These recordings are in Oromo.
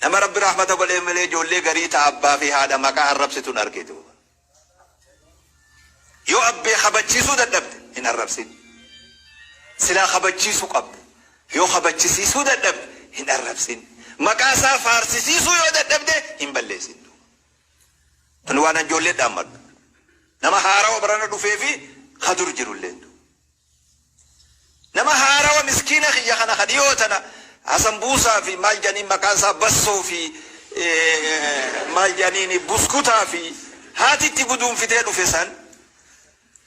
nama rabbi rahmata godhee malee ijoollee garii ta'a abbaa fi haadha maqaa arrabsituun argitu. Yoo abbee kabachiisuu dadhabde hin arrabsin. Silaa kabachiisuu qabda. Yoo kabachisiisuu dadhabde hin arrabsin. Maqaa isaa faarsisiisuu yoo dadhabde hin balleessin. Tun waan ijoollee dhaammadhu. Nama haarawa barana dhufee fi hadur jirullee. Nama haarawa miskiina kiyya kana kadhiyootana hasan buusaa fi maal janiin maqaan isaa bassoo fi maal janiin buskutaa fi haatitti guduunfitee dhufe san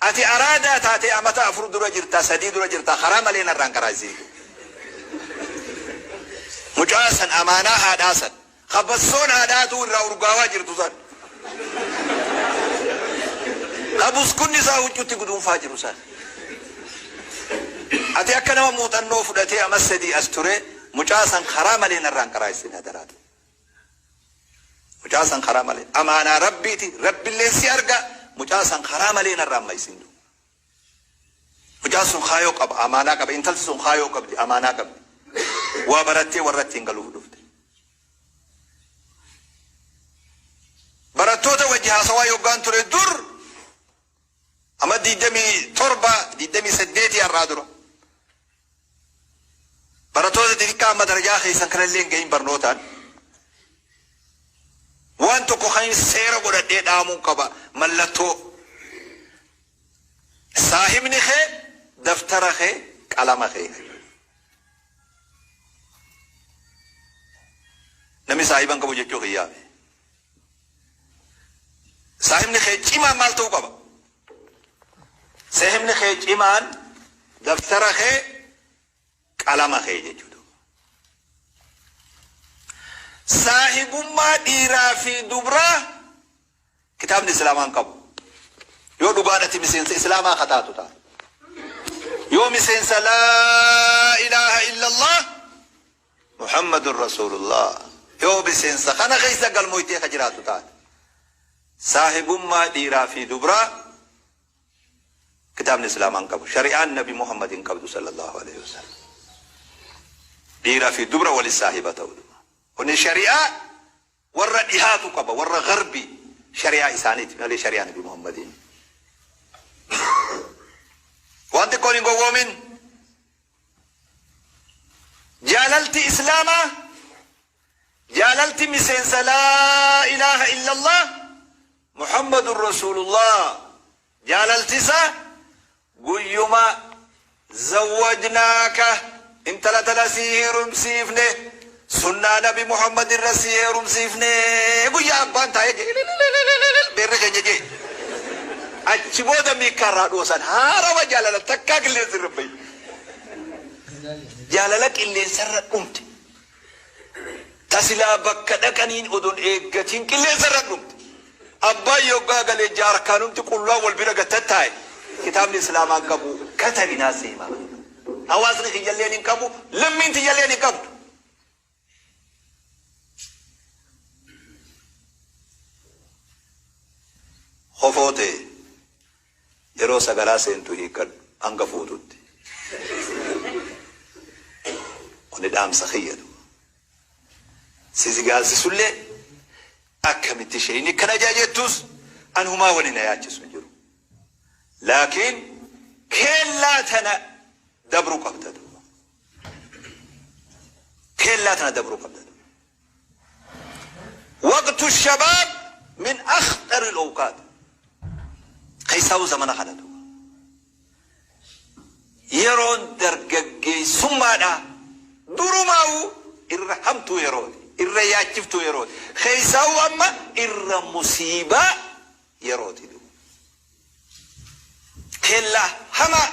ati araadaa taatee amata 4 dura jirta 3 dura jirta karaa malee narraan karaasii. Mucaa san amaanaa haadhaa san kabassoon haadhaatu irraa urgaawaa jirtu san kabuskunni isaa huccuutti guduunfaa jiru san. Ati akka nama muuxannoo fudhatee amma 3 as ture mucaa san karaa malee narraan karaasii daraatu. Mucaa san karaa malee amaanaa rabbiiti rabbillee si arga mucaa san karaa malee narraan maysin. Mucaa sun kaayoo qaba amaanaa qaba intalli sun kaayoo qabdi amaanaa qabdi. Waa barattee warratti hin galuuf dhufte. Barattoota wajji haasawaa yoggaan ture dur amma 27 har'aa dura. Barattoota xixiqqaa amma darajaa keessan kanallee hin gahin barnootaan. Waan tokko kan seera godhadhee dhaamuun qaba mallattoo. Saahibni kee daftara kee qalama kee. Namni saahiban qabu jechuu kiyyaa. Saahibni kee cimaan maal ta'uu qaba? Saahibni kee cimaan daftara kee qalama kee jechuudha. Saahibummaa dhiiraa fi dubraa kitaabni islaamaan qabu. Yoo dhugaadhatti miseensa islaamaa kataatu ta'a. Yoo miseensa laa ilaaha illallah Muhammadun Rasulullah. Yoo miseensa kana keessa galmoytee ka jiraatu ta'a. Saahibummaa dhiiraa fi dubraa kitaabni islaamaan qabu. Shari'aan Nabi Muhammadin qabdu sallallahu alaihi wasallam. Dhiiraa fi dubra walis saahiba ta'udha. Kun shari'aa warra dhihaatu qaba warra garbi shari'aa isaaniiti malee shari'aa Nabi Muhammadin. Wanti kun hin gowwoomin jaalalti islaamaa jaalalti miseensa laa ilaaha illallah Muhammadun Rasulullah jaalaltisa guyyuma zawwajnaaka intala tala sii heerumsiifne sunnaa Nabi Muhammad irra sii heerumsiifne guyyaa abbaan taa'ee beerri keenya jee achi booda miikarraa dhoosan haarawa jaalala takkaa qilleensa irra bayi jaalala qilleensa irra dhumte tasilaa bakka dhaqaniin odoon eeggatiin qilleensa irra dhumte abbaan yoggaa galee jaarkaanumti qullaa wal bira gattattaa'e kitaabni islaamaa qabu katabinaa seemaa hawaasni kiyyalleen hin qabu lammiin tiyyalleen hin qabdu. Hofoote yeroo sagalaa seentu hiikan hanga fuututti. Kuni dhaamsa kiyyadu. Sisigaalsisullee akkamitti isheen kana jettus an humaa waliin yaachisu hin jiru. Laakiin keellaa tana dabru qabdatu. Keellaa tana dabru qabdatu. Waqtu shabaab min akhtar al-awqaat. Kaysaa'u zamana kanatu. Yeroon dargaggeessummaadha. Durumaa'u irra hamtuu yerooti. Irra yaachiftuu yerooti. Kaysaa'u amma irra musiibaa yerooti. Keellaa hamaa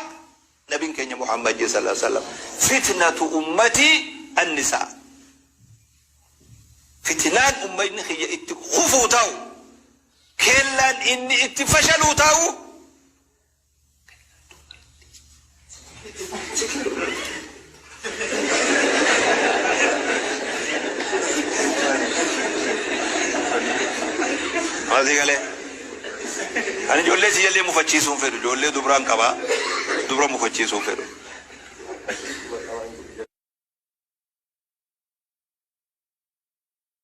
نبي كenya محمد صلى الله عليه وسلم فتنة أمتي النساء فتنان أمين هي اتخفوا تاو كلان إني اتفشلوا تاو هذه قال أنا جولة سيالي مفتشي سوفر جولة دبران كبا دبران مفتشي سوفر